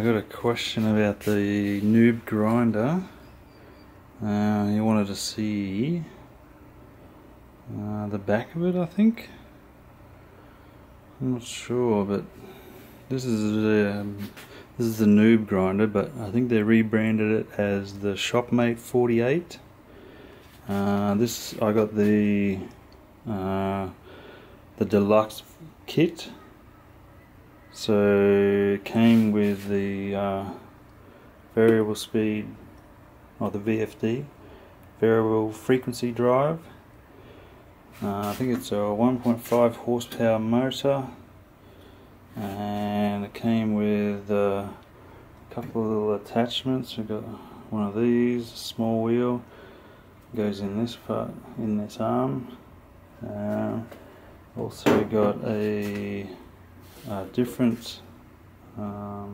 got a question about the Noob grinder. He wanted to see the back of it, I think. I'm not sure, but this is the Noob grinder, but I think they rebranded it as the Shopmate 48. This I got the deluxe kit. So it came with the variable speed, or the VFD, variable frequency drive. I think it's a 1.5 horsepower motor, and it came with a couple of little attachments. We've got one of these, a small wheel, goes in this part, in this arm. Also got a different, what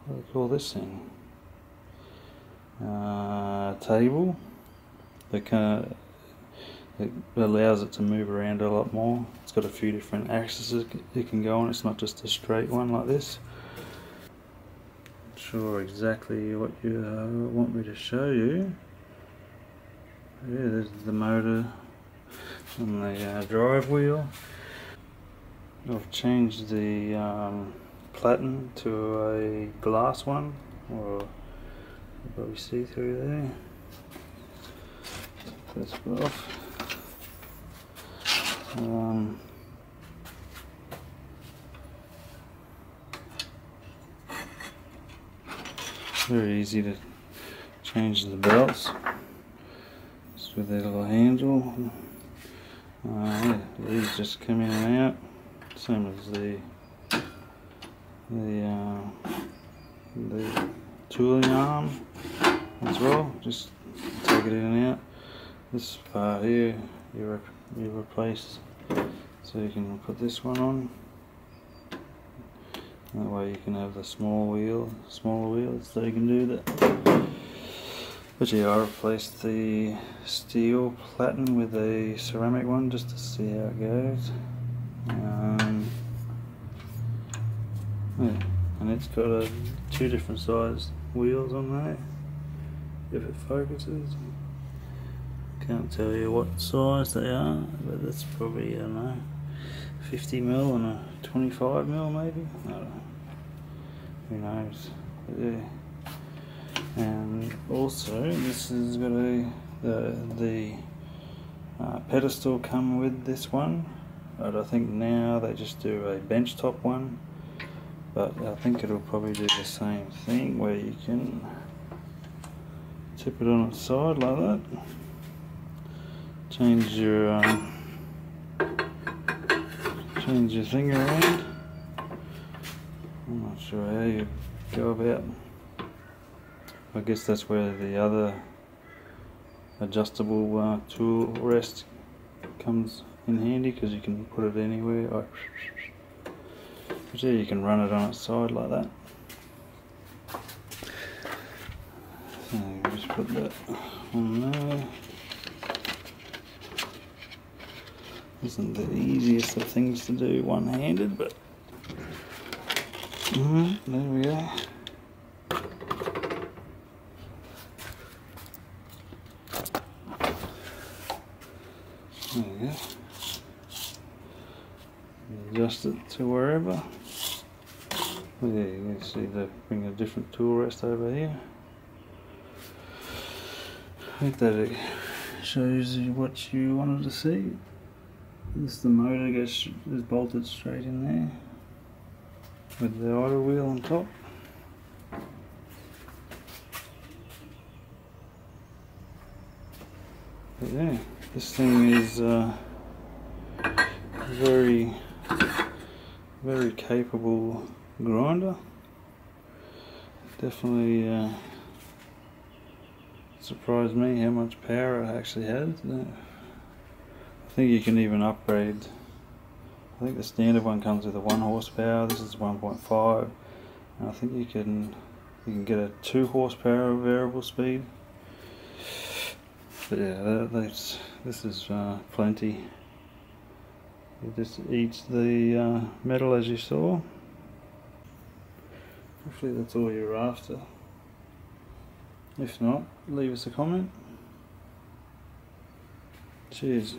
do they call this thing? Table that it allows it to move around a lot more. It's got a few different axes it can go on. It's not just a straight one like this. Not sure exactly what you want me to show you. Yeah, there's the motor and the drive wheel. I've changed the platen to a glass one, or you probably see through there. Take this off. Very easy to change the belts, just with that little handle. Yeah, these just come in and out, same as the tooling arm as well. Just take it in and out. This part here you replace, so you can put this one on. That way you can have the smaller wheels, so you can do that. But yeah, I replaced the steel platen with a ceramic one just to see how it goes. Yeah, and it's got two different size wheels on there, if it focuses. Can't tell you what size they are, but that's probably, I don't know, 50mm and a 25mm maybe? I don't know. Who knows? But yeah. And also, this has got the pedestal come with this one, but I think now they just do a bench top one. But I think it'll probably do the same thing, where you can tip it on its side like that. Change your thing around. I'm not sure how you go about. I guess that's where the other adjustable tool rest comes in handy, because you can put it anywhere. But yeah, you can run it on its side like that. So just put that on there. Isn't the easiest of things to do one-handed, but there we go. There we go. Adjust it to wherever. Yeah, you can see they bring a different tool rest over here. I think that it shows you what you wanted to see. The motor is bolted straight in there with the idle wheel on top. But yeah, this thing is very capable grinder. Definitely surprised me how much power it actually has. I think you can even upgrade. I think the standard one comes with a 1 horsepower. This is 1.5, and I think you can get a 2 horsepower variable speed. But yeah, this is plenty. It just eats the metal, as you saw. Hopefully that's all you're after. If not, leave us a comment. Cheers.